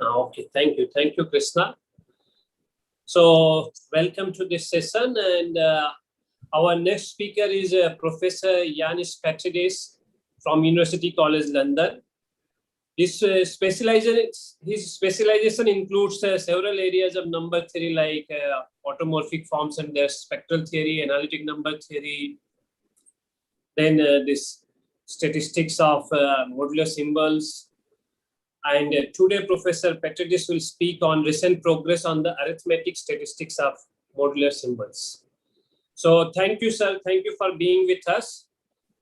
Okay, thank you, Krishna. So welcome to this session, and our next speaker is Professor Yiannis Petridis from University College London. His specialization includes several areas of number theory like automorphic forms and their spectral theory, analytic number theory, then this statistics of modular symbols. And today, Professor Petridis will speak on recent progress on the arithmetic statistics of modular symbols. So thank you, sir. Thank you for being with us.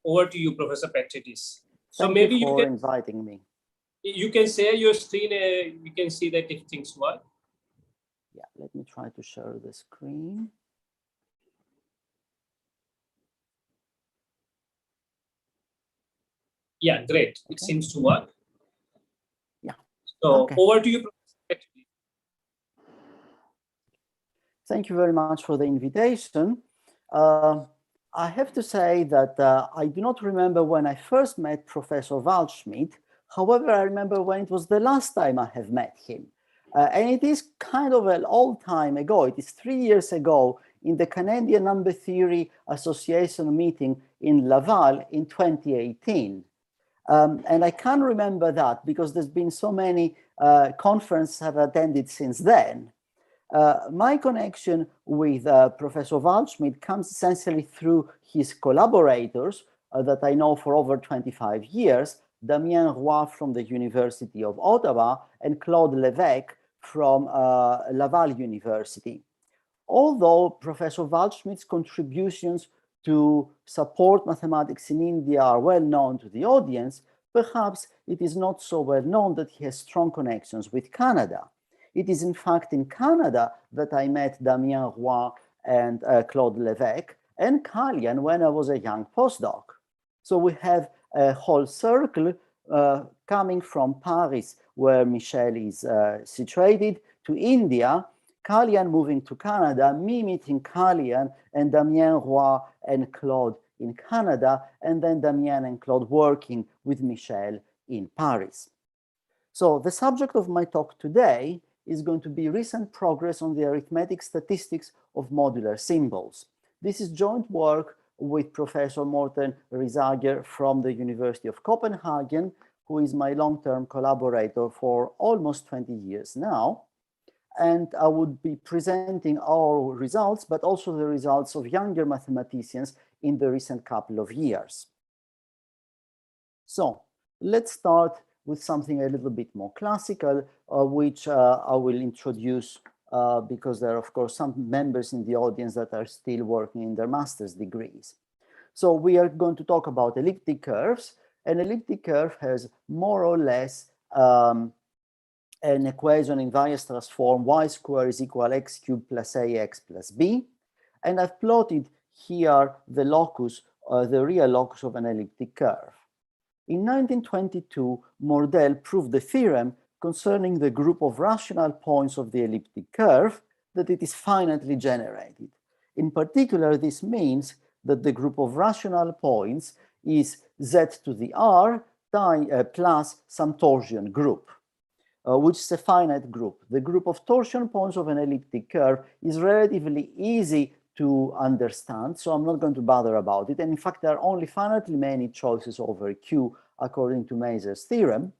Over to you, Professor Petridis. So Thank maybe you for can inviting me. You can share your screen. We can see that if things work. Yeah, let me try to share the screen. Yeah, great. It seems to work. Yeah. So over to you, Professor Petridis. Thank you very much for the invitation. I have to say that I do not remember when I first met Professor Waldschmidt. However, I remember when it was the last time I have met him. And it is kind of an old time ago. It is 3 years ago in the Canadian Number Theory Association meeting in Laval in 2018. And I can't remember that because there's been so many conferences I've attended since then. My connection with Professor Waldschmidt comes essentially through his collaborators that I know for over 25 years, Damien Roy from the University of Ottawa and Claude Lévesque from Laval University. Although Professor Waldschmidt's contributions to support mathematics in India are well known to the audience, perhaps it is not so well known that he has strong connections with Canada. It is in fact in Canada that I met Damien Roy and Claude Lévesque and Kalian when I was a young postdoc. So we have a whole circle coming from Paris, where Michel is situated, to India, Kalian moving to Canada, me meeting Kalian and Damien Roy and Claude in Canada, and then Damien and Claude working with Michel in Paris. So the subject of my talk today is going to be recent progress on the arithmetic statistics of modular symbols. This is joint work with Professor Morten Risager from the University of Copenhagen, who is my long-term collaborator for almost 20 years now. And I would be presenting our results, but also the results of younger mathematicians in the recent couple of years. So let's start with something a little bit more classical, which I will introduce because there are, of course, some members in the audience that are still working in their master's degrees. So we are going to talk about elliptic curves. An elliptic curve has more or less an equation in Weierstrass form, y squared is equal x cubed plus ax plus b. And I've plotted here the locus, the real locus of an elliptic curve. In 1922, Mordell proved the theorem concerning the group of rational points of the elliptic curve that it is finitely generated. In particular, this means that the group of rational points is z to the r plus some torsion group, which is a finite group. The group of torsion points of an elliptic curve is relatively easy to understand, so I'm not going to bother about it. And in fact, there are only finitely many choices over Q according to Mazur's theorem.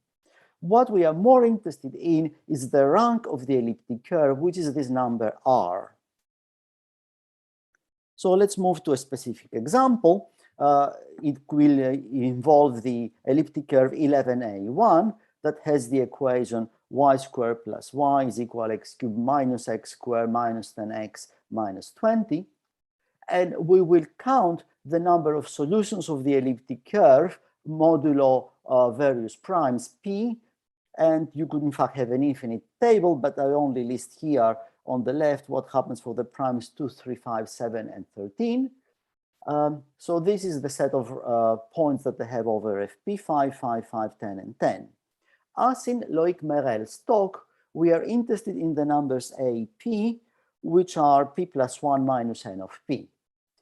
What we are more interested in is the rank of the elliptic curve, which is this number R. So let's move to a specific example. It will involve the elliptic curve 11a1 that has the equation y squared plus y is equal x cubed minus x squared minus 10x minus 20. And we will count the number of solutions of the elliptic curve modulo various primes p. And you could in fact have an infinite table, but I only list here on the left what happens for the primes 2, 3, 5, 7, and 13. So this is the set of points that they have over Fp, 5, 5, 5, 10, and 10. As in Loic Merel's talk, we are interested in the numbers a, p, which are p plus 1 minus n of p.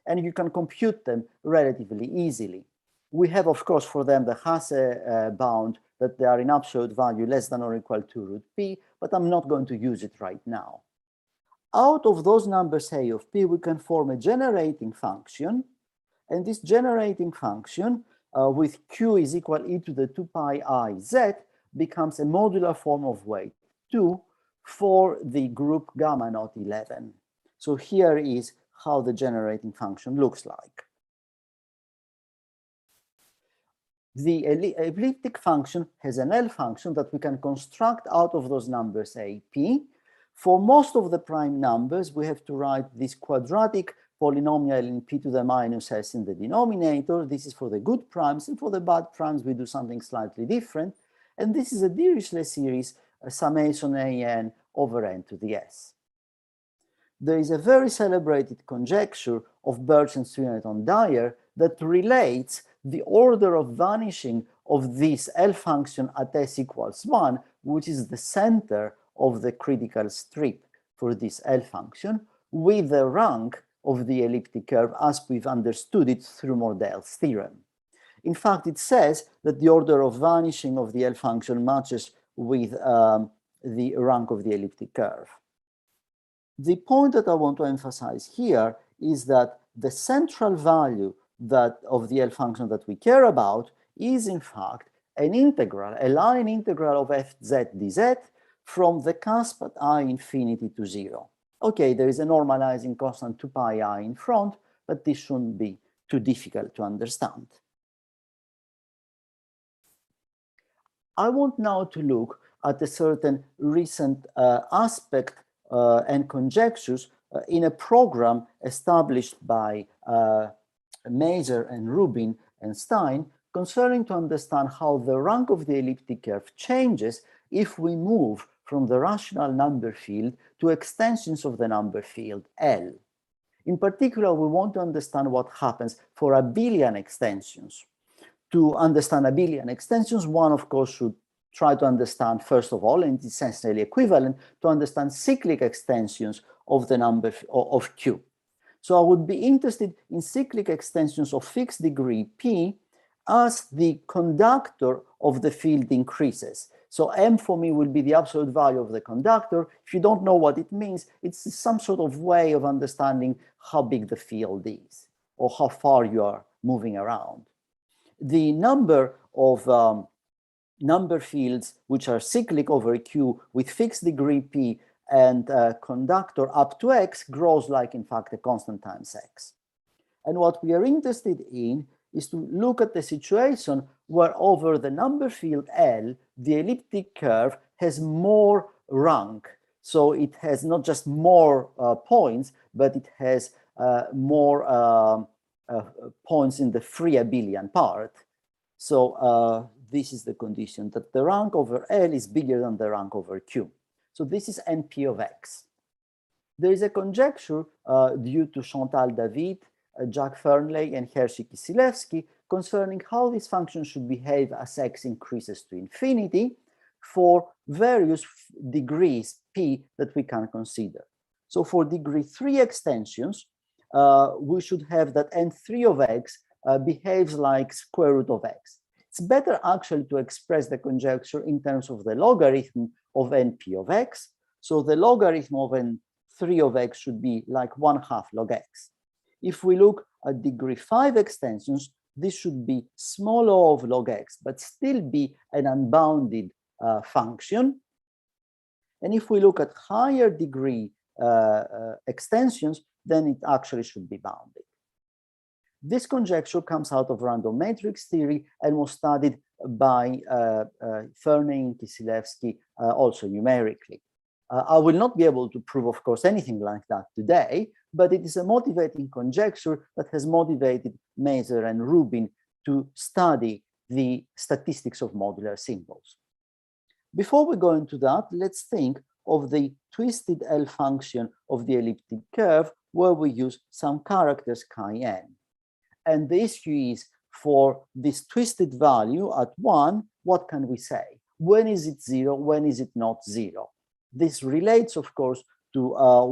And you can compute them relatively easily. We have, of course, for them the Hasse bound that they are in absolute value less than or equal to root p, but I'm not going to use it right now. Out of those numbers a of p, we can form a generating function, and this generating function with q is equal e to the 2 pi I z becomes a modular form of weight 2 for the group gamma naught 11. So here is how the generating function looks like. The elliptic function has an L function that we can construct out of those numbers a, p. For most of the prime numbers, we have to write this quadratic polynomial in p to the minus s in the denominator. This is for the good primes, and for the bad primes, we do something slightly different. And this is a Dirichlet series, a summation an over n to the s. There is a very celebrated conjecture of Birch and Swinnerton-Dyer that relates the order of vanishing of this L function at s equals 1, which is the center of the critical strip for this L function, with the rank of the elliptic curve as we've understood it through Mordell's theorem. In fact, it says that the order of vanishing of the L function matches with the rank of the elliptic curve. The point that I want to emphasize here is that the central value of the L function that we care about is in fact an integral, a line integral of fz dz from the cusp at I infinity to 0. Okay, there is a normalizing constant 2 pi I in front, but this shouldn't be too difficult to understand. I want now to look at a certain recent aspect and conjectures in a program established by Mazur and Rubin and Stein concerning to understand how the rank of the elliptic curve changes if we move from the rational number field to extensions of the number field L. In particular, we want to understand what happens for abelian extensions. To understand abelian extensions, one, of course, should try to understand, first of all, and it's essentially equivalent, to understand cyclic extensions of the number of Q. So I would be interested in cyclic extensions of fixed degree P as the conductor of the field increases. So M for me will be the absolute value of the conductor. If you don't know what it means, it's some sort of way of understanding how big the field is or how far you are moving around. The number of number fields which are cyclic over Q with fixed degree P and conductor up to X grows like, in fact, a constant times X. And what we are interested in is to look at the situation where over the number field L, the elliptic curve has more rank. So it has not just more points, but it has more points in the free abelian part. So this is the condition that the rank over L is bigger than the rank over Q. So this is NP of X. There is a conjecture due to Chantal David, Jack Fernley, and Hershey-Kisielewski concerning how this function should behave as X increases to infinity for various degrees P that we can consider. So for degree 3 extensions, we should have that N3 of X behaves like square root of X. It's better actually to express the conjecture in terms of the logarithm of NP of X. So the logarithm of N3 of X should be like 1/2 log X. If we look at degree 5 extensions, this should be small o of log X, but still be an unbounded function. And if we look at higher degree extensions, then it actually should be bounded. This conjecture comes out of random matrix theory and was studied by Fernley and Kisielewski also numerically. I will not be able to prove, of course, anything like that today, but it is a motivating conjecture that has motivated Mazur and Rubin to study the statistics of modular symbols. Before we go into that, let's think of the twisted L function of the elliptic curve where we use some characters chi n. And the issue is for this twisted value at 1, what can we say? When is it 0? When is it not 0? This relates, of course, to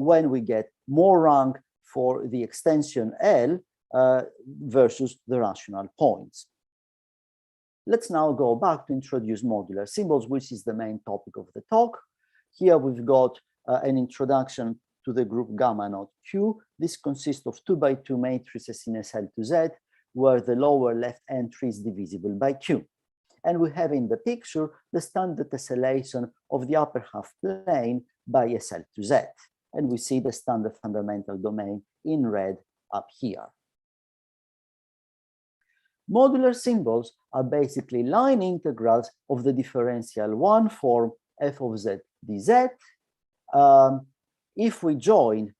when we get more rank for the extension L versus the rational points. Let's now go back to introduce modular symbols, which is the main topic of the talk. Here we've got an introduction to the group gamma naught Q. This consists of 2 by 2 matrices in SL to Z, where the lower left entry is divisible by Q. And we have in the picture the standard tessellation of the upper half plane by SL to Z. And we see the standard fundamental domain in red up here. Modular symbols are basically line integrals of the differential one form f of z dz. If we join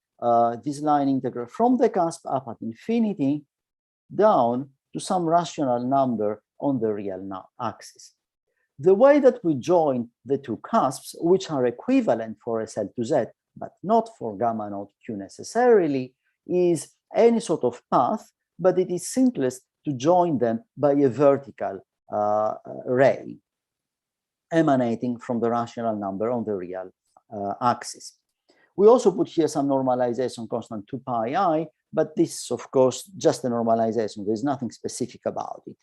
this line integral from the cusp up at infinity down to some rational number on the real axis. The way that we join the two cusps, which are equivalent for SL to Z, but not for gamma naught Q necessarily, is any sort of path, but it is simplest to join them by a vertical ray emanating from the rational number on the real axis. We also put here some normalization constant 2 pi I, but this is, of course, just a normalization. There's nothing specific about it.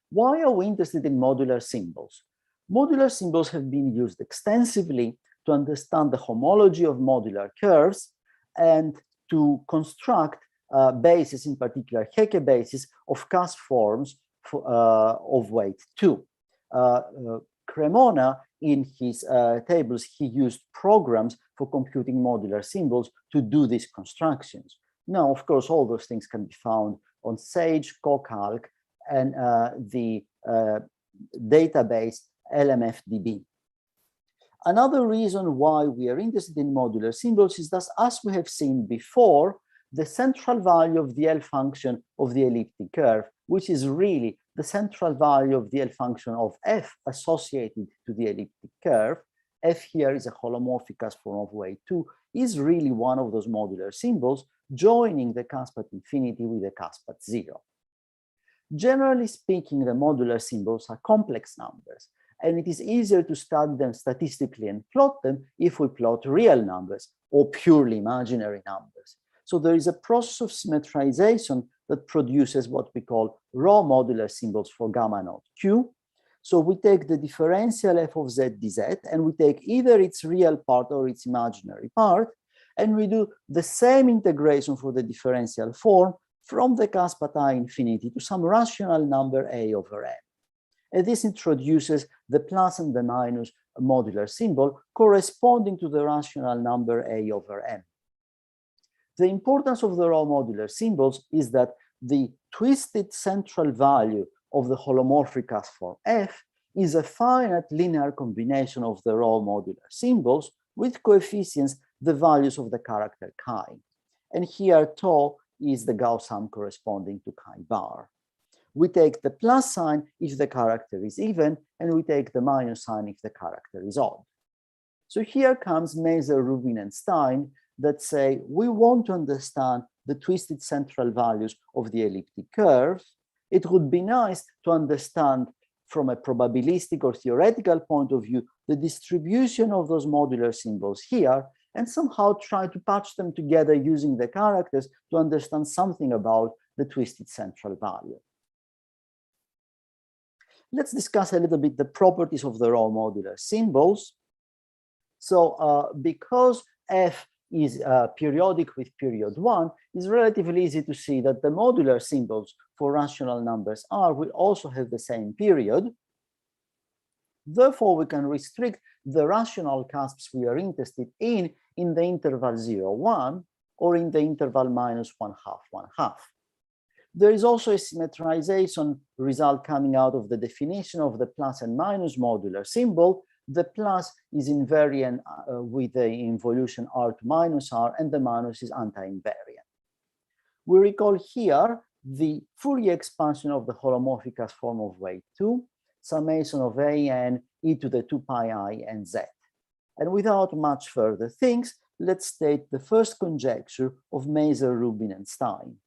Why are we interested in modular symbols? Modular symbols have been used extensively to understand the homology of modular curves and to construct bases, in particular Hecke bases, of cusp forms of weight 2. Cremona, in his tables, he used programs for computing modular symbols to do these constructions. Now, of course, all those things can be found on Sage, CoCalc, and the database LMFDB. Another reason why we are interested in modular symbols is that, as we have seen before, the central value of the L function of the elliptic curve, which is really the central value of the L function of f associated to the elliptic curve, f here is a holomorphic cusp form of weight 2, is really one of those modular symbols, joining the cusp at infinity with the cusp at 0. Generally speaking, the modular symbols are complex numbers, and it is easier to study them statistically and plot them if we plot real numbers or purely imaginary numbers. So there is a process of symmetrization that produces what we call raw modular symbols for gamma naught Q. So we take the differential f of z dz, and we take either its real part or its imaginary part, and we do the same integration for the differential form from the cusp at I infinity to some rational number a over n. And this introduces the plus and the minus modular symbol corresponding to the rational number a over n. The importance of the raw modular symbols is that the twisted central value of the holomorphic cusp form f is a finite linear combination of the raw modular symbols with coefficients, the values of the character chi. And here tau is the Gauss sum corresponding to chi bar. We take the plus sign if the character is even, and we take the minus sign if the character is odd. So here comes Maser, Rubin, and Stein that say we want to understand the twisted central values of the elliptic curve. It would be nice to understand from a probabilistic or theoretical point of view the distribution of those modular symbols here, and somehow try to patch them together using the characters to understand something about the twisted central value. Let's discuss a little bit the properties of the raw modular symbols. So because f is periodic with period 1, it's relatively easy to see that the modular symbols for rational numbers R will also have the same period. Therefore, we can restrict the rational cusps we are interested in the interval 0, 1, or in the interval -1/2, 1/2. There is also a symmetrization result coming out of the definition of the plus and minus modular symbol. The plus is invariant with the involution R to minus R, and the minus is anti-invariant. We recall here the Fourier expansion of the holomorphic cusp form of weight 2, summation of an e to the 2 pi I and z. And without much further things, let's state the first conjecture of Maser, Rubin, and Stein.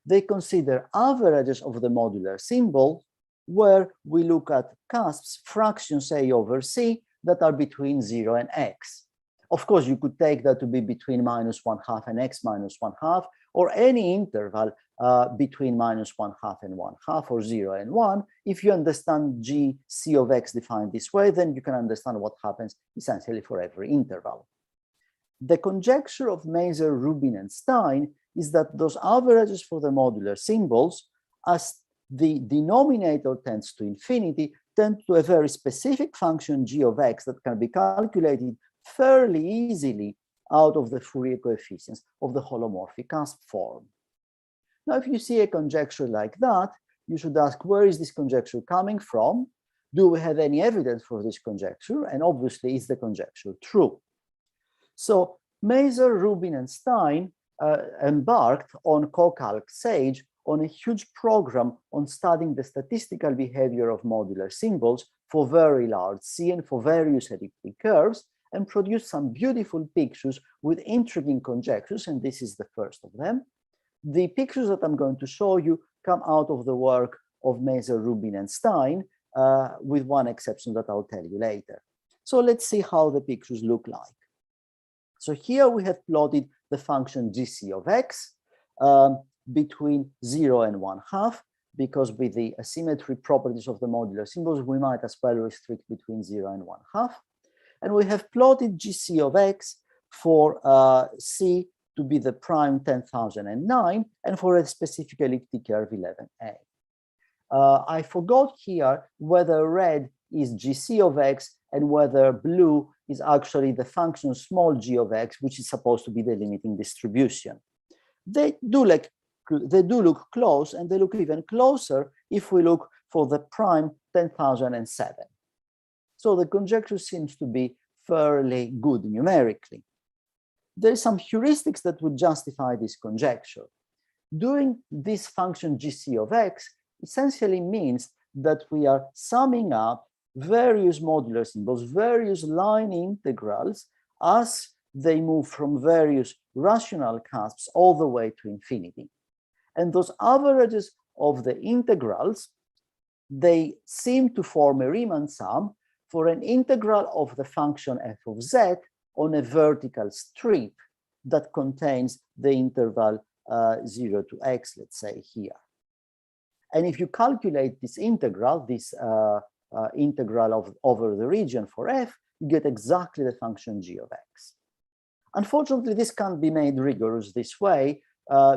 They consider averages of the modular symbol, where we look at cusps, fractions a over c, that are between 0 and x. Of course, you could take that to be between -1/2 and x -1/2, or any interval between -1/2 and 1/2, or 0 and 1. If you understand G C of x defined this way, then you can understand what happens essentially for every interval. The conjecture of Mazur, Rubin, and Stein is that those averages for the modular symbols, as the denominator tends to infinity, tend to a very specific function G of x that can be calculated fairly easily out of the Fourier coefficients of the holomorphic cusp form. Now, if you see a conjecture like that, you should ask, where is this conjecture coming from? Do we have any evidence for this conjecture? And obviously, is the conjecture true? So Mazur, Rubin, and Stein embarked on CoCalc Sage on a huge program on studying the statistical behavior of modular symbols for very large C and for various elliptic curves, and produced some beautiful pictures with intriguing conjectures, and this is the first of them. The pictures that I'm going to show you come out of the work of Mazur, Rubin, and Stein, with one exception that I'll tell you later. So let's see how the pictures look like. So here we have plotted the function GC of x between 0 and 1/2, because with the asymmetry properties of the modular symbols, we might as well restrict between 0 and 1/2. And we have plotted GC of x for C to be the prime 10,009 and for a specific elliptic curve 11a. I forgot here whether red is GC of x and whether blue is actually the function small g of x, which is supposed to be the limiting distribution. They do look close, and they look even closer if we look for the prime 10,007. So the conjecture seems to be fairly good numerically. There are some heuristics that would justify this conjecture. Doing this function GC of x essentially means that we are summing up various modular symbols, various line integrals, as they move from various rational cusps all the way to infinity. And those averages of the integrals, they seem to form a Riemann sum for an integral of the function f of z on a vertical strip that contains the interval 0 to x, let's say here. And if you calculate this integral, integral over the region for f, you get exactly the function g of x. Unfortunately, this can't be made rigorous this way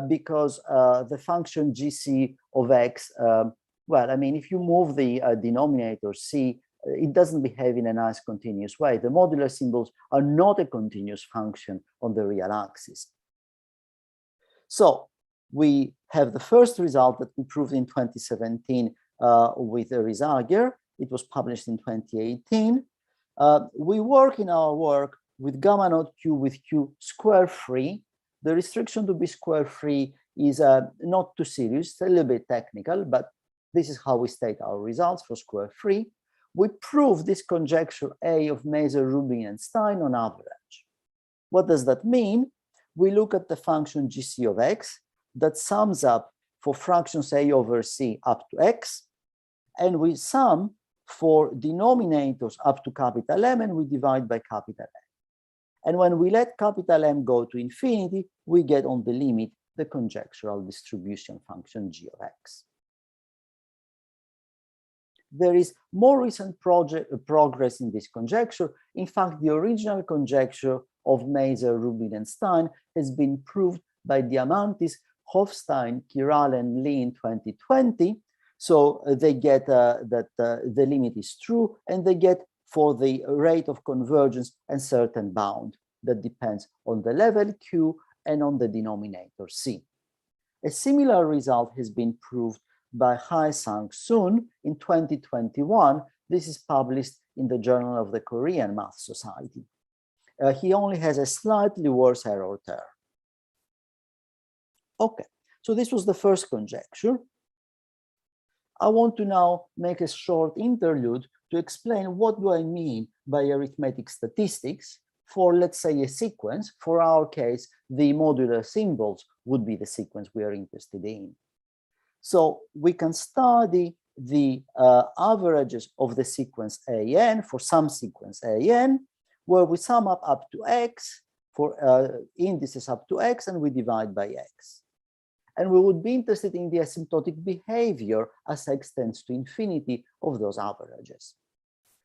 because the function gc of x, well, I mean, if you move the denominator c, it doesn't behave in a nice continuous way. The modular symbols are not a continuous function on the real axis. So we have the first result that we proved in 2017 with Rizager. It was published in 2018. We work in our work with gamma naught q with q square free. The restriction to be square free is not too serious, it's a little bit technical, but this is how we state our results for square free. We prove this conjecture A of Mazur, Rubin, and Stein on average. What does that mean? We look at the function GC of x that sums up for fractions A over C up to x, and we sum for denominators up to capital M, and we divide by capital M. And when we let capital M go to infinity, we get on the limit the conjectural distribution function G of x. There is more recent progress in this conjecture. In fact, the original conjecture of Mazur, Rubin, and Stein has been proved by Diamantis, Hofstein, Chiral, and Lee in 2020. So they get that the limit is true, and they get for the rate of convergence a certain bound that depends on the level Q and on the denominator C. A similar result has been proved by Hae-Sang Soon in 2021. This is published in the Journal of the Korean Math Society. He only has a slightly worse error term. Okay, so this was the first conjecture. I want to now make a short interlude to explain what do I mean by arithmetic statistics for, let's say, a sequence. For our case, the modular symbols would be the sequence we are interested in. So we can study the averages of the sequence AN for some sequence AN, where we sum up to x for indices up to x, and we divide by x. and we would be interested in the asymptotic behavior as x tends to infinity of those averages.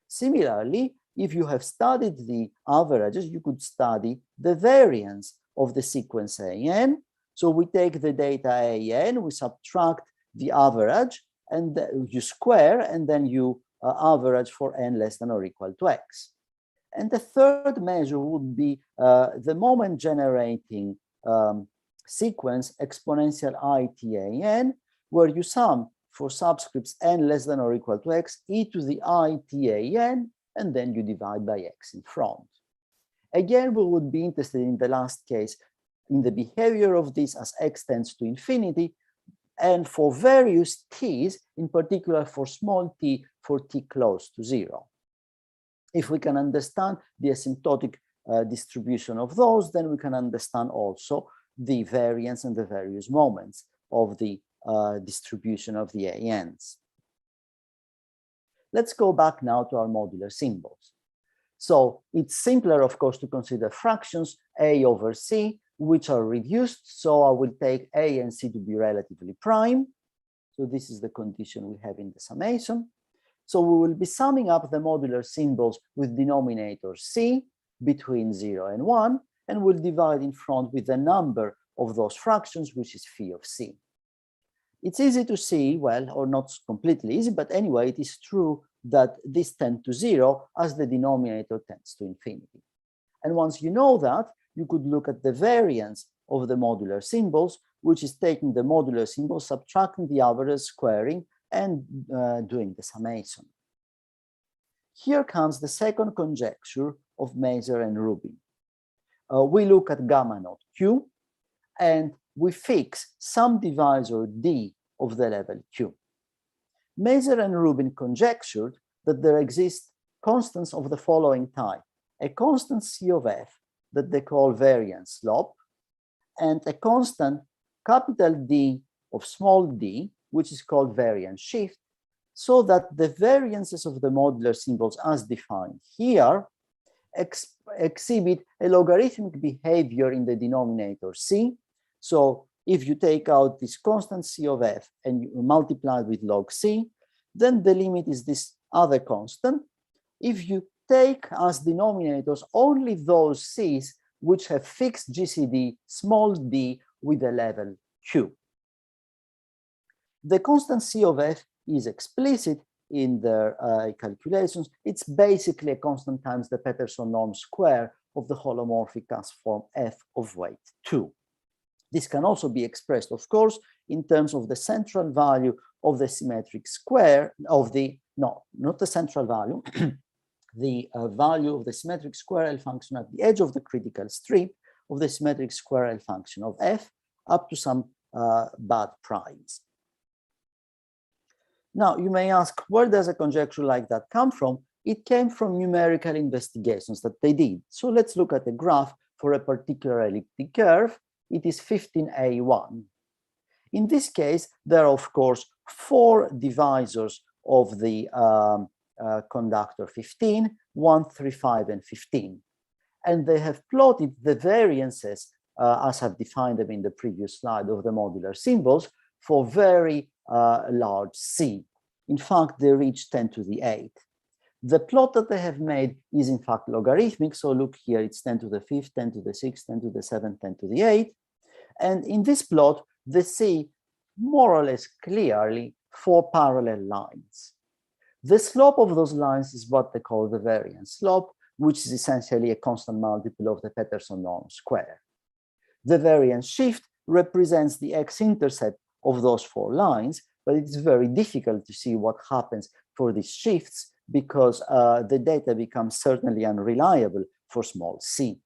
Similarly, if you have studied the averages, you could study the variance of the sequence AN. So we take the data AN, we subtract the average, and you square, and then you average for n less than or equal to x. And the third measure would be the moment generating sequence exponential ITAN, where you sum for subscripts n less than or equal to x e to the ITAN, and then you divide by x in front. Again, we would be interested in the last case in the behavior of this as x tends to infinity, and for various t's, in particular for small t, for t close to 0. If we can understand the asymptotic distribution of those, then we can understand also the variance and the various moments of the distribution of the ANs. Let's go back now to our modular symbols. So it's simpler, of course, to consider fractions a over c, which are reduced. So I will take a and c to be relatively prime. So this is the condition we have in the summation. So we will be summing up the modular symbols with denominator c between 0 and 1, and we'll divide in front with the number of those fractions, which is phi of c. It's easy to see, well, or not completely easy, but anyway, it is true that this tends to 0 as the denominator tends to infinity. And once you know that, you could look at the variance of the modular symbols, which is taking the modular symbol, subtracting the average, squaring, and doing the summation. Here comes the second conjecture of Mazur and Rubin. We look at gamma naught q, and we fix some divisor d of the level q. Mazur and Rubin conjectured that there exist constants of the following type: a constant c of f that they call variance slope, and a constant capital D of small d, which is called variance shift, so that the variances of the modular symbols as defined here exhibit a logarithmic behavior in the denominator c. So if you take out this constant c of f and you multiply it with log c, then the limit is this other constant. If you take as denominators only those c's which have fixed GCD small d with a level q. The constant c of f is explicit in their calculations. It's basically a constant times the Peterson norm square of the holomorphic cast form f of weight 2. This can also be expressed, of course, in terms of the central value of the symmetric square of the, no, not the central value, the value of the symmetric square L function at the edge of the critical strip of the symmetric square L function of f up to some bad primes. Now, you may ask, where does a conjecture like that come from? It came from numerical investigations that they did. So let's look at a graph for a particular elliptic curve. It is 15A1. In this case, there are, of course, 4 divisors of the conductor 15, 1, 3, 5, and 15. And they have plotted the variances, as I've defined them in the previous slide, of the modular symbols for very large C. In fact, they reach 10 to the 8. The plot that they have made is in fact logarithmic. So look here, it's 10 to the 5th, 10 to the 6th, 10 to the 7th, 10 to the 8th. And in this plot, they see more or less clearly 4 parallel lines. The slope of those lines is what they call the variance slope, which is essentially a constant multiple of the Peterson norm square. The variance shift represents the x-intercept of those 4 lines, but it's very difficult to see what happens for these shifts because the data becomes certainly unreliable for small c.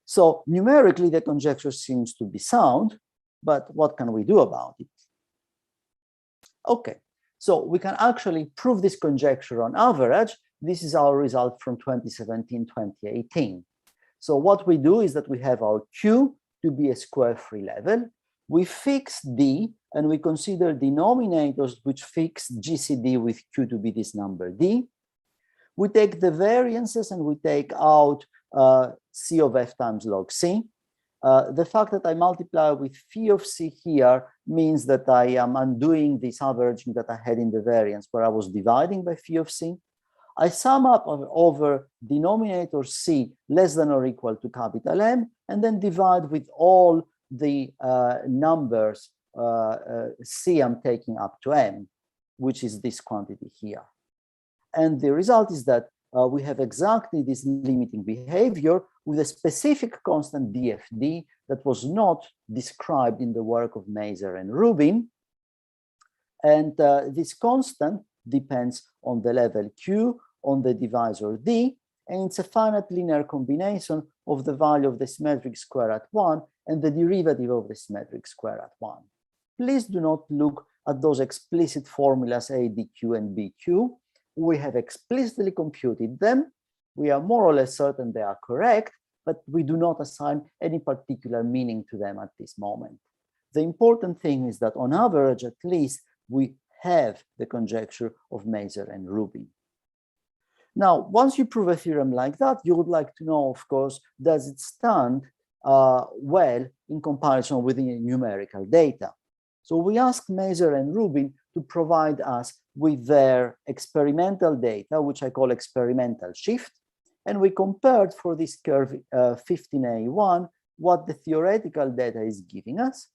So numerically, the conjecture seems to be sound, but what can we do about it? Okay, so we can actually prove this conjecture on average. This is our result from 2017-2018. So what we do is that we have our Q to be a square free level. We fix D and we consider denominators which fix GCD with Q to be this number D. We take the variances and we take out C of F times log C. The fact that I multiply with phi of c here means that I am undoing this averaging that I had in the variance where I was dividing by phi of c. I sum up over denominator c less than or equal to capital M, and then divide with all the numbers c I'm taking up to m, which is this quantity here. And the result is that we have exactly this limiting behavior with a specific constant dfd that was not described in the work of Mazur and Rubin. And this constant depends on the level q, on the divisor d, and it's a finite linear combination of the value of the symmetric square at 1 and the derivative of the symmetric square at 1. Please do not look at those explicit formulas a, dq, and bq. We have explicitly computed them. We are more or less certain they are correct, but we do not assign any particular meaning to them at this moment. The important thing is that on average, at least, we have the conjecture of Mazur and Rubin. Now, once you prove a theorem like that, you would like to know, of course, does it stand well in comparison with the numerical data? So we asked Mazur and Rubin to provide us with their experimental data, which I call experimental shift. And we compared for this curve 15A1 what the theoretical data is giving us.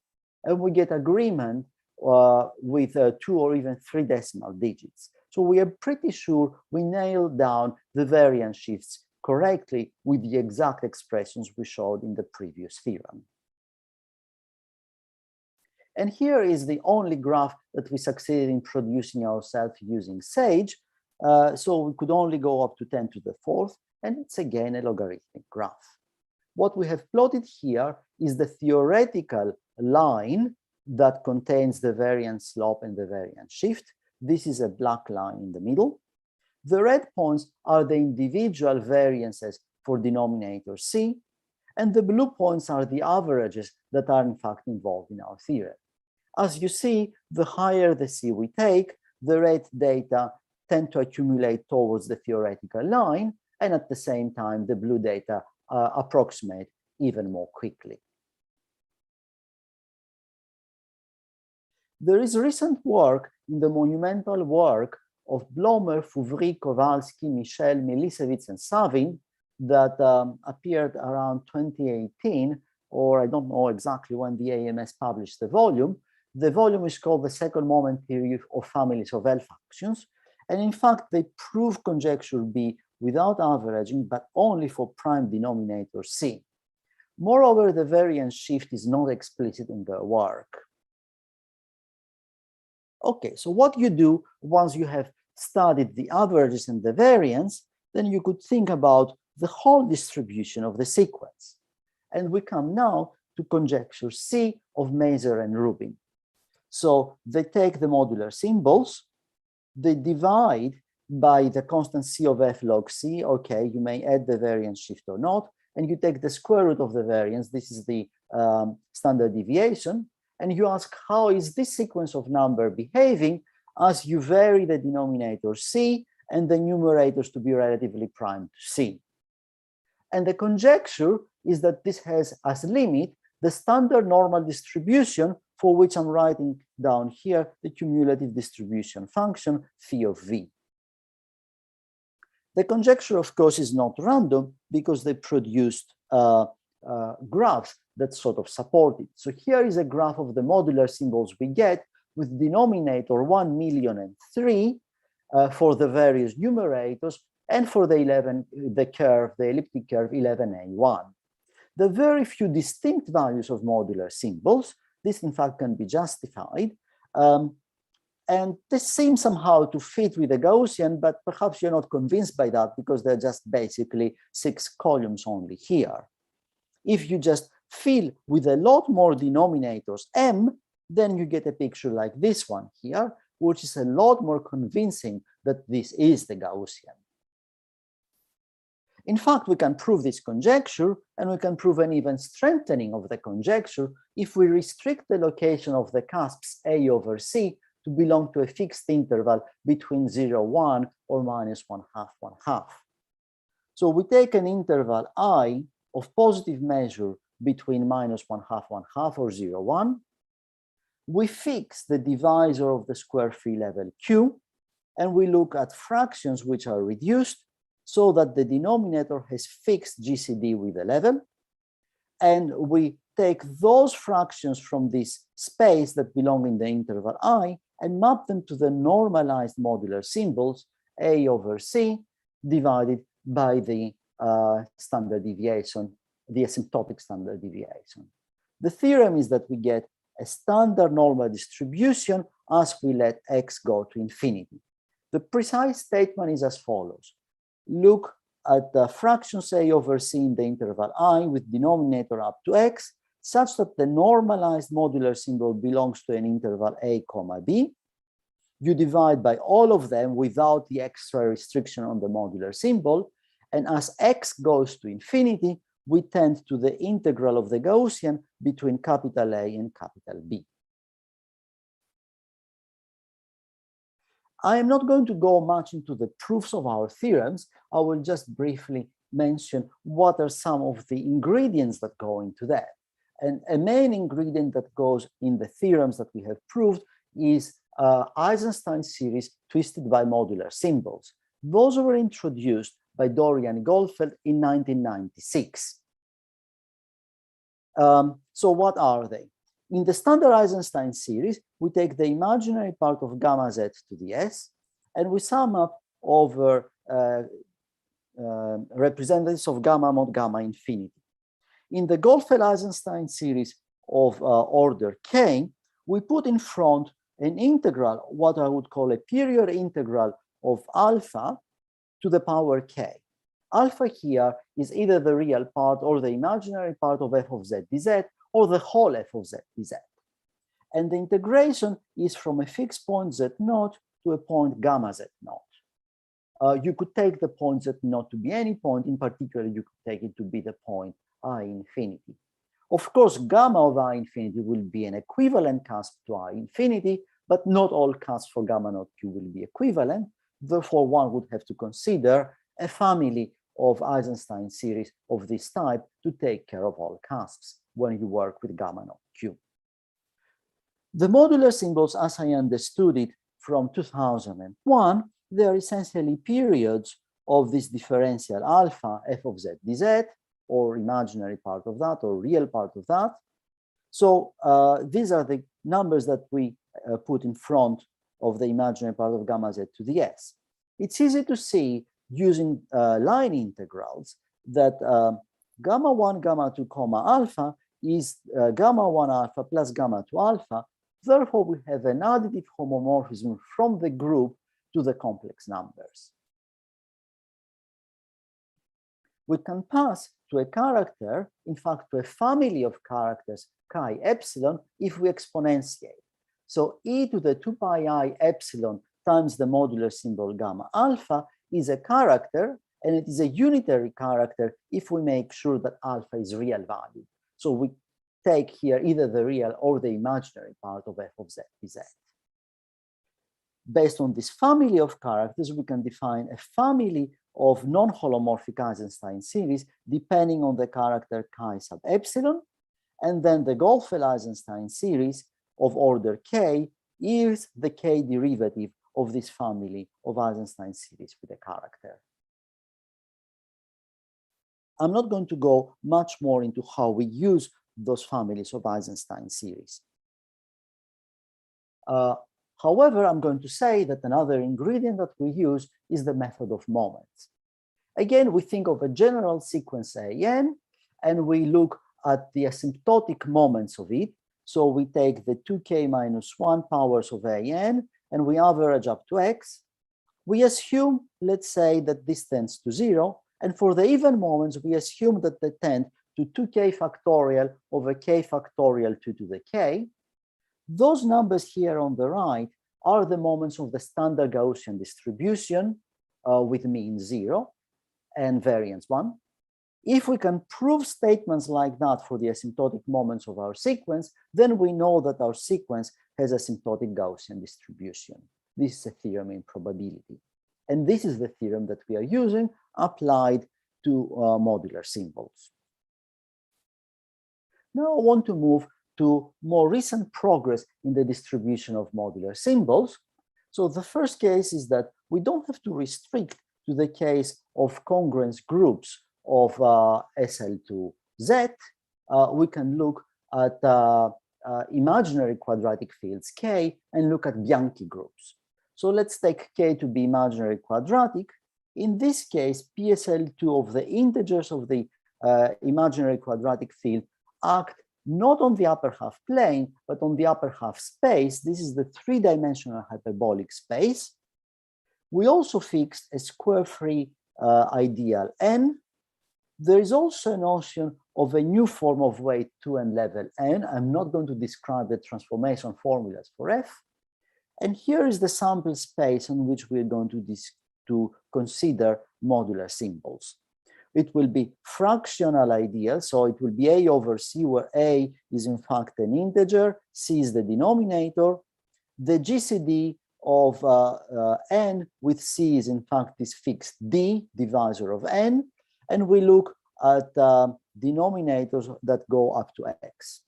And we get agreement with 2 or even 3 decimal digits. So we are pretty sure we nailed down the variance shifts correctly with the exact expressions we showed in the previous theorem. And here is the only graph that we succeeded in producing ourselves using SAGE. So we could only go up to 10 to the 4th, and it's again a logarithmic graph. What we have plotted here is the theoretical line that contains the variance slope and the variance shift. This is a black line in the middle. The red points are the individual variances for denominator C, and the blue points are the averages that are in fact involved in our theorem. As you see, the higher the C we take, the red data tend to accumulate towards the theoretical line, and at the same time, the blue data approximate even more quickly. There is recent work in the monumental work of Blomer, Fouvry, Kowalski, Michel, Milisevich, and Savin that appeared around 2018, or I don't know exactly when the AMS published the volume. The volume is called the second moment theory of families of L functions. And in fact, they prove conjecture B without averaging, but only for prime denominator C. Moreover, the variance shift is not explicit in their work. Okay, so what you do once you have studied the averages and the variance, then you could think about the whole distribution of the sequence. And we come now to conjecture C of Mazur and Rubin. So they take the modular symbols, they divide by the constant C of F log C. Okay, you may add the variance shift or not, and you take the square root of the variance. This is the standard deviation. And you ask, how is this sequence of number behaving as you vary the denominator C and the numerators to be relatively prime to C? And the conjecture is that this has as limit the standard normal distribution, for which I'm writing down here the cumulative distribution function phi of V. The conjecture, of course, is not random because they produced graphs that sort of support it. So here is a graph of the modular symbols we get with denominator 1,000,003 for the various numerators and for the elliptic curve 11A1. The very few distinct values of modular symbols, this in fact can be justified. And this seems somehow to fit with the Gaussian, but perhaps you're not convinced by that because they're just basically 6 columns only here. If you just fill with a lot more denominators M, then you get a picture like this one here, which is a lot more convincing that this is the Gaussian. In fact, we can prove this conjecture, and we can prove an even strengthening of the conjecture if we restrict the location of the cusps A over C to belong to a fixed interval between 0, 1 or -1/2, 1/2. So we take an interval I of positive measure between -1/2 or 0, 1. We fix the divisor of the square free level Q, and we look at fractions which are reduced so that the denominator has fixed GCD with a level. And we take those fractions from this space that belong in the interval I and map them to the normalized modular symbols A over C divided by the standard deviation, the asymptotic standard deviation. The theorem is that we get a standard normal distribution as we let x go to infinity. The precise statement is as follows. Look at the fractions A over C in the interval I with denominator up to x, such that the normalized modular symbol belongs to an interval A, B. You divide by all of them without the extra restriction on the modular symbol, and as x goes to infinity, we tend to the integral of the Gaussian between capital A and capital B. I am not going to go much into the proofs of our theorems. I will just briefly mention what are some of the ingredients that go into that. And a main ingredient that goes in the theorems that we have proved is Eisenstein series twisted by modular symbols. Those were introduced by Dorian Goldfeld in 1996. So what are they? In the standard Eisenstein series, we take the imaginary part of gamma z to the s, and we sum up over representatives of gamma mod gamma infinity. In the Goldfeld-Eisenstein series of order k, we put in front an integral, what I would call a period integral of alpha to the power k. Alpha here is either the real part or the imaginary part of f of z dz, or the whole f of z dz. And the integration is from a fixed point z naught to a point gamma z naught. You could take the point z naught to be any point. In particular, you could take it to be the point I infinity. Of course, gamma of I infinity will be an equivalent cusp to I infinity, but not all cusps for gamma naught q will be equivalent. Therefore, one would have to consider a family of Eisenstein series of this type to take care of all cusps when you work with gamma naught q. The modular symbols, as I understood it from 2001, they are essentially periods of this differential alpha f of z dz, or imaginary part of that, or real part of that. So these are the numbers that we put in front of the imaginary part of gamma z to the s. It's easy to see using line integrals that gamma 1, gamma 2, comma alpha is gamma 1 alpha plus gamma 2 alpha. Therefore, we have an additive homomorphism from the group to the complex numbers. We can pass to a character, in fact, to a family of characters chi epsilon if we exponentiate. So e to the 2 pi I epsilon times the modular symbol gamma alpha is a character, and it is a unitary character if we make sure that alpha is real value. So we take here either the real or the imaginary part of f of z dz. Based on this family of characters, we can define a family of non-holomorphic Eisenstein series depending on the character chi sub epsilon, and then the Goldfeld-Eisenstein series of order k is the k derivative of this family of Eisenstein series with a character. I'm not going to go much more into how we use those families of Eisenstein series. However, I'm going to say that another ingredient that we use is the method of moments. Again, we think of a general sequence AN, and we look at the asymptotic moments of it. So we take the 2k minus 1 powers of AN, and we average up to x. We assume, let's say, that this tends to 0. And for the even moments, we assume that they tend to 2k factorial over k factorial 2 to the k. Those numbers here on the right are the moments of the standard Gaussian distribution with mean 0 and variance 1. If we can prove statements like that for the asymptotic moments of our sequence, then we know that our sequence has asymptotic Gaussian distribution. This is a theorem in probability. And this is the theorem that we are using applied to modular symbols. Now I want to move to more recent progress in the distribution of modular symbols. So the first case is that we don't have to restrict to the case of congruence groups of SL2Z. We can look at imaginary quadratic fields K and look at Bianchi groups. So let's take K to be imaginary quadratic. In this case, PSL2 of the integers of the imaginary quadratic field act not on the upper half plane, but on the upper half space. This is the three-dimensional hyperbolic space. We also fixed a square-free ideal N. There is also a notion of a new form of weight 2 and level N. I'm not going to describe the transformation formulas for F. And here is the sample space on which we're going to consider modular symbols. It will be fractional ideal, so it will be A over C, where A is in fact an integer, C is the denominator. The GCD of N with C is in fact this fixed D, divisor of N, and we look at denominators that go up to X.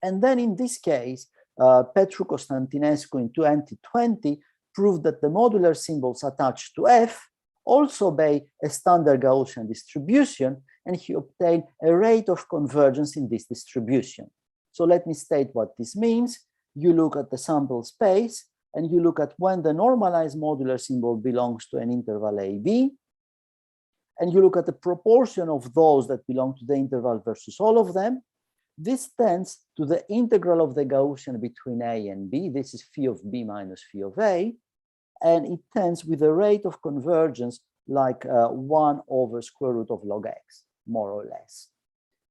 And then in this case, Petru Constantinescu in 2020 proved that the modular symbols attached to F also obey a standard Gaussian distribution, and he obtained a rate of convergence in this distribution. So let me state what this means. You look at the sample space, and you look at when the normalized modular symbol belongs to an interval AB, and you look at the proportion of those that belong to the interval versus all of them. This tends to the integral of the Gaussian between A and B. This is phi of B minus phi of A. And it tends with a rate of convergence like 1 over square root of log x, more or less.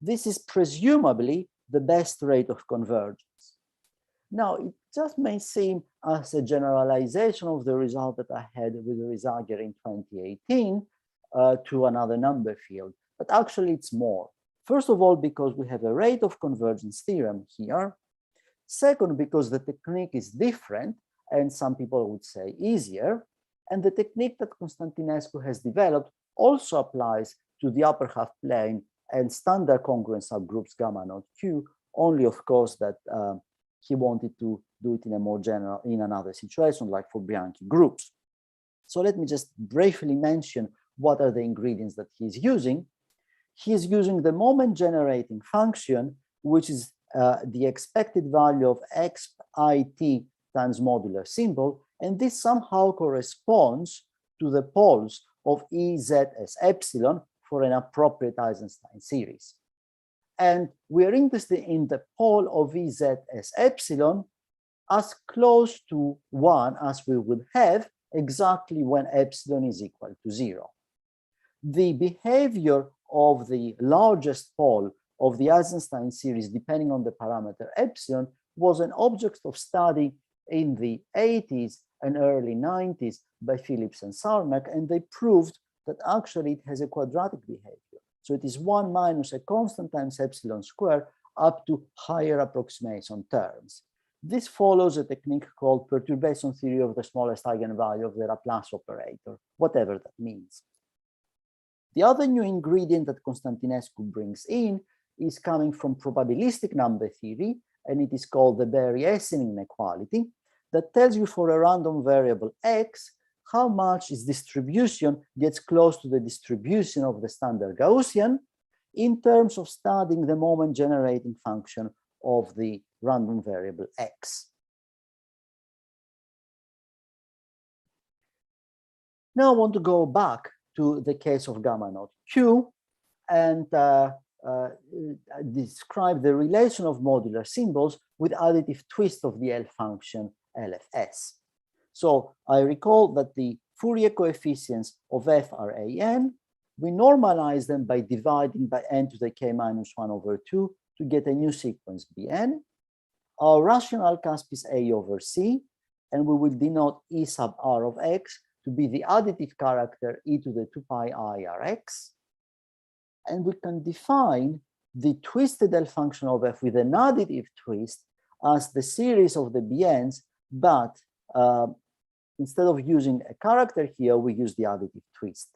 This is presumably the best rate of convergence. Now, it just may seem as a generalization of the result that I had with Rizager in 2018 to another number field, but actually it's more. First of all, because we have a rate of convergence theorem here. Second, because the technique is different, and some people would say easier. And the technique that Constantinescu has developed also applies to the upper half plane and standard congruent subgroups gamma naught Q, only of course that he wanted to do it in a more general, in another situation, like for Bianchi groups. So let me just briefly mention what are the ingredients that he's using. He is using the moment generating function, which is the expected value of xit times modular symbol, and this somehow corresponds to the poles of Ez as epsilon for an appropriate Eisenstein series. And we are interested in the pole of Ez as epsilon as close to 1 as we would have exactly when epsilon is equal to 0. The behavior of the largest pole of the Eisenstein series, depending on the parameter epsilon, was an object of study in the 80s and early 90s by Phillips and Sarmak, and they proved that actually it has a quadratic behavior. So it is 1 minus a constant times epsilon square up to higher approximation terms. This follows a technique called perturbation theory of the smallest eigenvalue of the Laplace operator, whatever that means. The other new ingredient that Constantinescu brings in is coming from probabilistic number theory, and it is called the Berry-Essing inequality, that tells you for a random variable x, how much its distribution gets close to the distribution of the standard Gaussian in terms of studying the moment generating function of the random variable x. Now I want to go back to the case of gamma naught Q and describe the relation of modular symbols with additive twist of the L function LFS. So I recall that the Fourier coefficients of f are an. We normalize them by dividing by n to the k minus 1 over 2 to get a new sequence Bn. Our rational cusp is a over c, and we will denote e sub r of x to be the additive character e to the 2 pi I Rx. And we can define the twisted L function of f with an additive twist as the series of the Bn's, but instead of using a character here, we use the additive twist.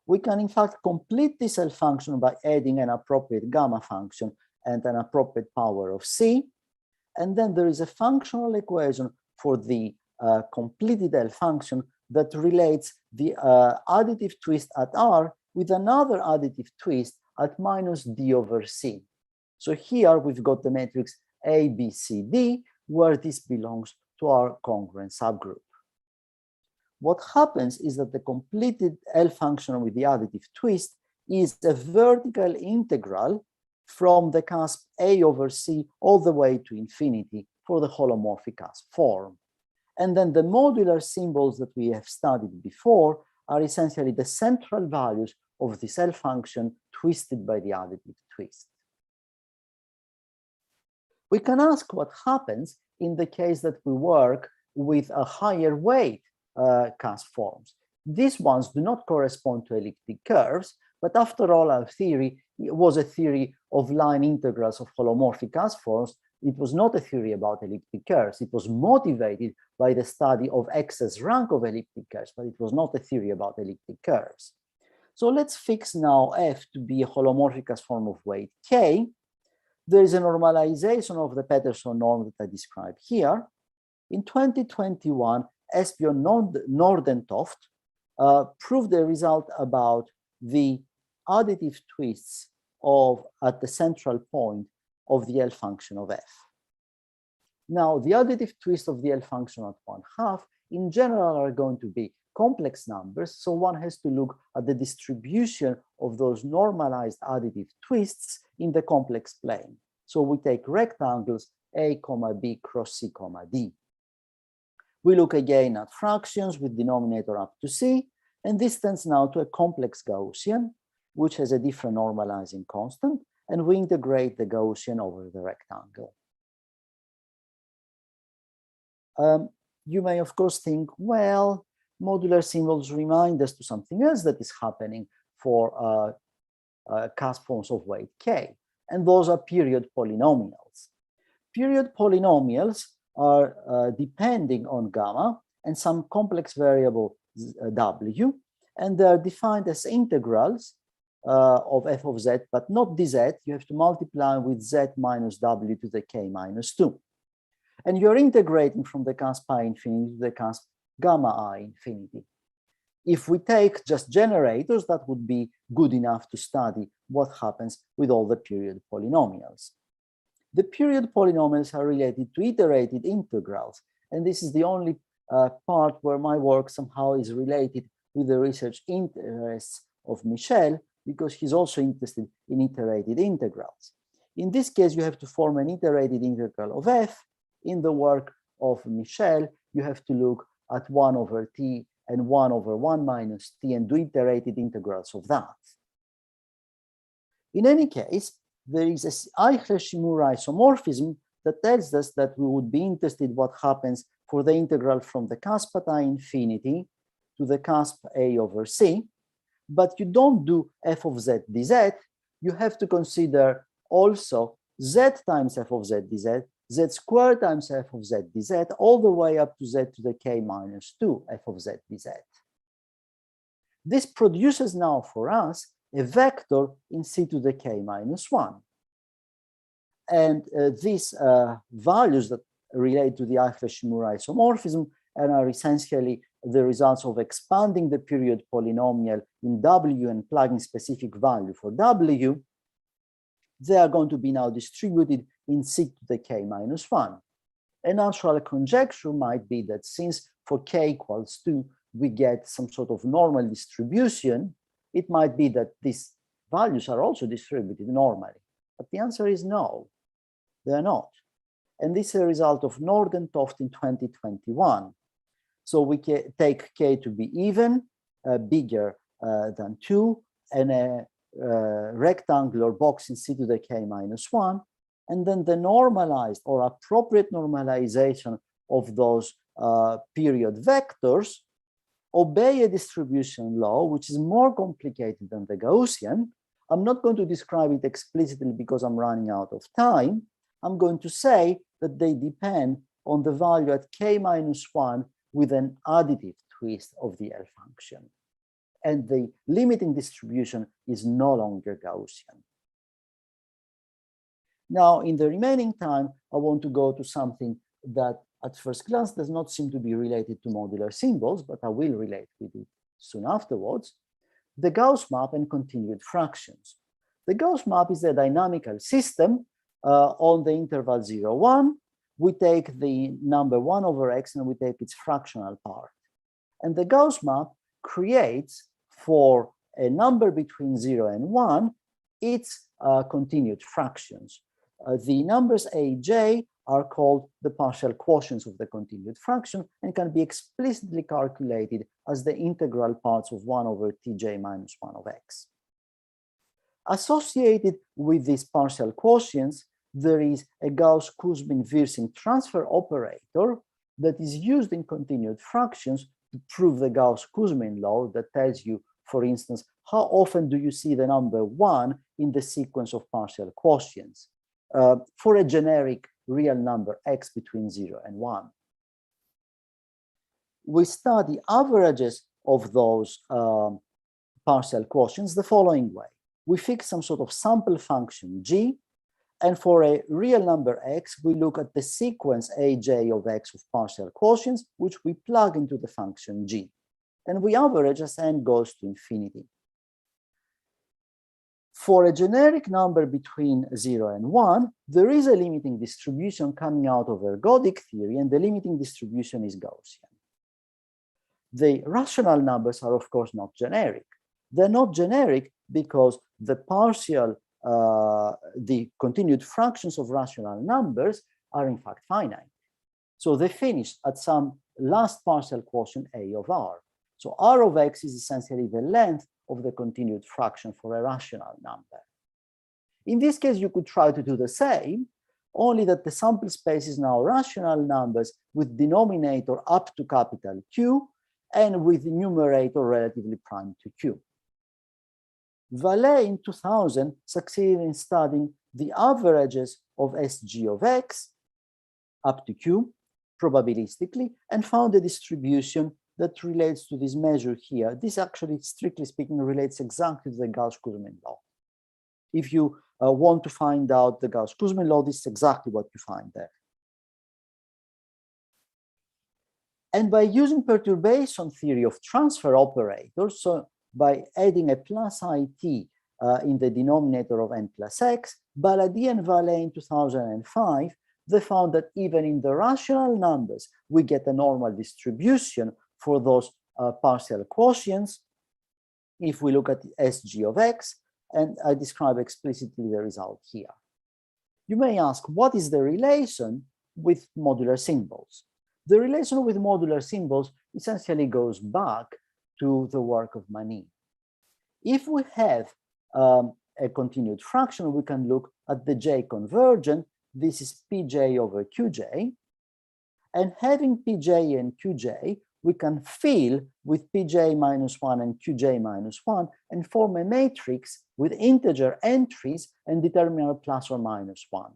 we can in fact complete this L function by adding an appropriate gamma function and an appropriate power of C. And then there is a functional equation for the completed L function that relates the additive twist at R with another additive twist at minus D over C. So here we've got the matrix A, B, C, D, where this belongs to our congruent subgroup. What happens is that the completed L function with the additive twist is a vertical integral from the cusp A over C all the way to infinity for the holomorphic cusp form. And then the modular symbols that we have studied before are essentially the central values of this L function twisted by the additive twist. We can ask what happens in the case that we work with a higher weight cusp forms. These ones do not correspond to elliptic curves, but after all, our theory was a theory of line integrals of holomorphic cusp forms. It was not a theory about elliptic curves. It was motivated by the study of excess rank of elliptic curves, but it was not a theory about elliptic curves. So let's fix now F to be a holomorphic cusp form of weight K. There is a normalization of the Peterson norm that I described here. In 2021, Esbjørn Nordentoft proved the result about the additive twists at the central point of the L function of F. Now, the additive twist of the L function at 1/2 in general are going to be complex numbers, so one has to look at the distribution of those normalized additive twists in the complex plane. So we take rectangles A, B cross C, D. We look again at fractions with denominator up to C, and this tends now to a complex Gaussian, which has a different normalizing constant, and we integrate the Gaussian over the rectangle. You may, of course, think, well, modular symbols remind us to something else that is happening for cusp forms of weight K, and those are period polynomials. Period polynomials are depending on gamma and some complex variable W, and they are defined as integrals of f of z, but not dz. You have to multiply with z minus w to the k minus 2. And you're integrating from the cusp I infinity to the cusp gamma I infinity. If we take just generators, that would be good enough to study what happens with all the period polynomials. The period polynomials are related to iterated integrals, and this is the only part where my work somehow is related with the research interests of Michel, because he's also interested in iterated integrals. In this case, you have to form an iterated integral of f. In the work of Michel, you have to look at 1 over t and 1 over 1 minus t and do iterated integrals of that. In any case, there is a Eichler-Shimura isomorphism that tells us that we would be interested in what happens for the integral from the cusp at I infinity to the cusp A over C, but you don't do f of z dz. You have to consider also z times f of z dz, z squared times f of z dz, all the way up to z to the k minus 2 f of z dz. This produces now for us a vector in c to the k minus 1. And these values that relate to the Eichler-Shimura isomorphism and are essentially the results of expanding the period polynomial in W and plugging specific value for W, they are going to be now distributed in c to the k minus 1. A natural conjecture might be that since for k equals 2, we get some sort of normal distribution, it might be that these values are also distributed normally. But the answer is no, they are not. And this is a result of Nordentoft in 2021. So we take k to be even, bigger than 2, and a rectangular box in c to the k minus 1, and then the normalized or appropriate normalization of those period vectors obey a distribution law, which is more complicated than the Gaussian. I'm not going to describe it explicitly because I'm running out of time. I'm going to say that they depend on the value at k minus 1 with an additive twist of the L function. and the limiting distribution is no longer Gaussian. Now, in the remaining time, I want to go to something that at first glance does not seem to be related to modular symbols, but I will relate with it soon afterwards. The Gauss map and continued fractions. The Gauss map is a dynamical system on the interval 0, 1. We take the number 1 over x and we take its fractional part. And the Gauss map creates for a number between 0 and 1 its continued fractions. The numbers a, j are called the partial quotients of the continued fraction and can be explicitly calculated as the integral parts of 1 over tj minus 1 of x. Associated with these partial quotients, there is a Gauss-Kuzmin-Wirsing transfer operator that is used in continued fractions to prove the Gauss-Kuzmin law that tells you, for instance, how often do you see the number 1 in the sequence of partial quotients for a generic real number x between 0 and 1. We study averages of those partial quotients the following way. We fix some sort of sample function g, and for a real number x, we look at the sequence aj of x of partial quotients, which we plug into the function g, and we average as n goes to infinity. For a generic number between 0 and 1, there is a limiting distribution coming out of ergodic theory, and the limiting distribution is Gaussian. The rational numbers are, of course, not generic. They're not generic because the continued fractions of rational numbers are in fact finite. So they finish at some last partial quotient a of r. So r of x is essentially the length of the continued fraction for a rational number. In this case, you could try to do the same, only that the sample space is now rational numbers with denominator up to capital Q and with the numerator relatively prime to Q. Vallée in 2000 succeeded in studying the averages of SG of x up to Q probabilistically and found a distribution that relates to this measure here. This actually, strictly speaking, relates exactly to the Gauss-Kuzmin law. If you want to find out the Gauss-Kuzmin law, this is exactly what you find there. And by using perturbation theory of transfer operators, so by adding a plus it in the denominator of n plus x, Baladi and Vallée in 2005, they found that even in the rational numbers, we get a normal distribution for those partial quotients if we look at the SG of x, and I describe explicitly the result here. You may ask, what is the relation with modular symbols? The relation with modular symbols essentially goes back to the work of Mani. If we have a continued fraction, we can look at the j convergent. This is pj over qj, and having pj and qj, we can fill with pj minus 1 and qj minus 1 and form a matrix with integer entries and determinant plus or minus 1.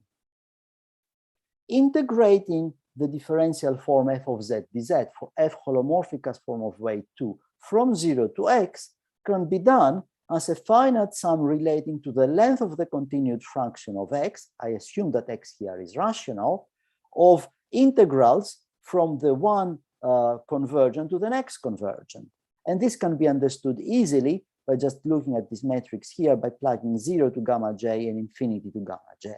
Integrating the differential form f of z dz for f holomorphic as form of weight 2 from 0 to x can be done as a finite sum relating to the length of the continued fraction of x, I assume that x here is rational, of integrals from the one convergent to the next convergent. And this can be understood easily by just looking at this matrix here by plugging 0 to gamma j and infinity to gamma j.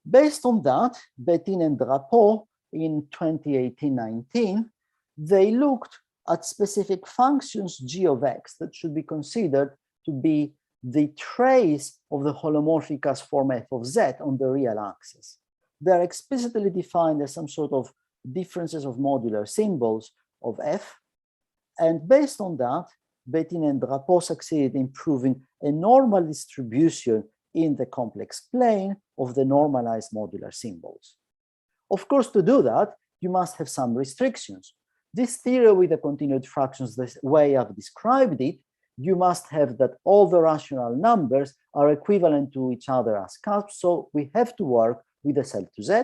Based on that, Bettin and Drapeau in 2018-19, they looked at specific functions g of x that should be considered to be the trace of the holomorphicus form f of z on the real axis. They are explicitly defined as some sort of differences of modular symbols of f. And based on that, Bettin and Drapeau succeeded in proving a normal distribution in the complex plane of the normalized modular symbols. Of course, to do that, you must have some restrictions. This theory with the continued fractions, the way I've described it, you must have that all the rational numbers are equivalent to each other as cusps. So we have to work with a cell to z.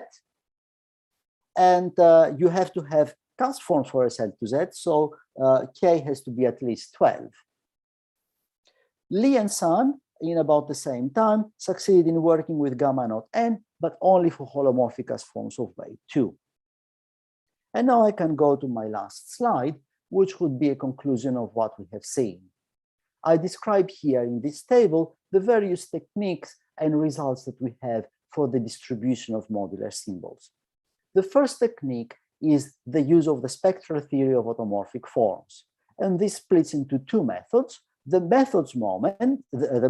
And you have to have cusp forms for SL to Z, so K has to be at least 12. Lee and Sun, in about the same time, succeeded in working with gamma naught n, but only for holomorphic cusp forms of weight 2. And now I can go to my last slide, which would be a conclusion of what we have seen. I describe here in this table the various techniques and results that we have for the distribution of modular symbols. The first technique is the use of the spectral theory of automorphic forms. And this splits into two methods. The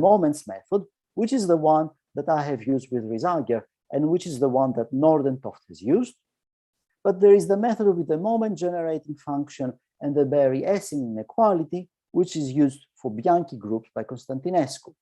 moments method, which is the one that I have used with Riesager, and which is the one that Nordentoft has used. But there is the method with the moment generating function and the Berry-Essing inequality, which is used for Bianchi groups by Constantinescu.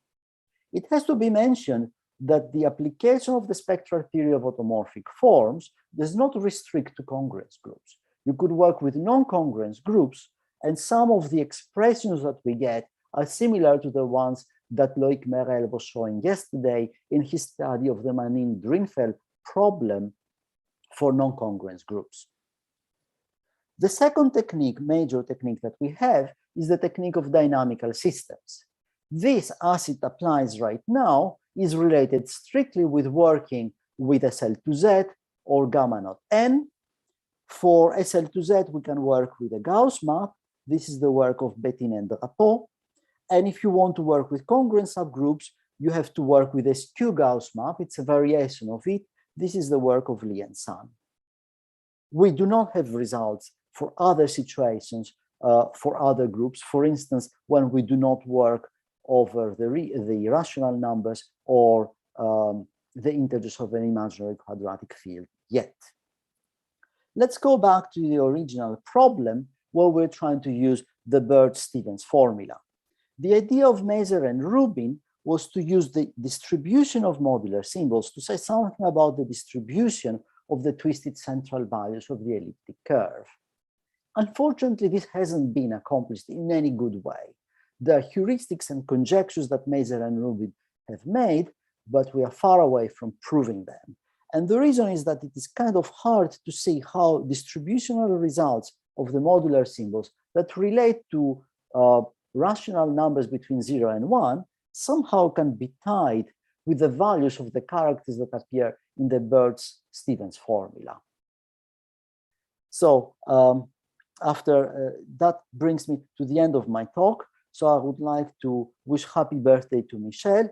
It has to be mentioned that the application of the spectral theory of automorphic forms does not restrict to congruence groups. You could work with non-congruence groups, and some of the expressions that we get are similar to the ones that Loic Merel was showing yesterday in his study of the Manin-Drinfeld problem for non-congruence groups. The second technique, major technique that we have, is the technique of dynamical systems. This, as it applies right now, is related strictly with working with SL2Z or gamma naught n. For SL2Z, we can work with a Gauss map. This is the work of Bettin-Drapeau. And if you want to work with congruent subgroups, you have to work with a skew Gauss map. It's a variation of it. This is the work of Lee and Sun. We do not have results for other situations, for other groups. For instance, when we do not work over the rational numbers or the integers of an imaginary quadratic field yet. Let's go back to the original problem where we're trying to use the Burt-Stevens formula. The idea of Mazur and Rubin was to use the distribution of modular symbols to say something about the distribution of the twisted central values of the elliptic curve. Unfortunately, this hasn't been accomplished in any good way. There are heuristics and conjectures that Mazur and Rubin have made, but we are far away from proving them. And the reason is that it is kind of hard to see how distributional results of the modular symbols that relate to rational numbers between 0 and 1 somehow can be tied with the values of the characters that appear in the Burt-Stevens formula. So that brings me to the end of my talk. So I would like to wish happy birthday to Michelle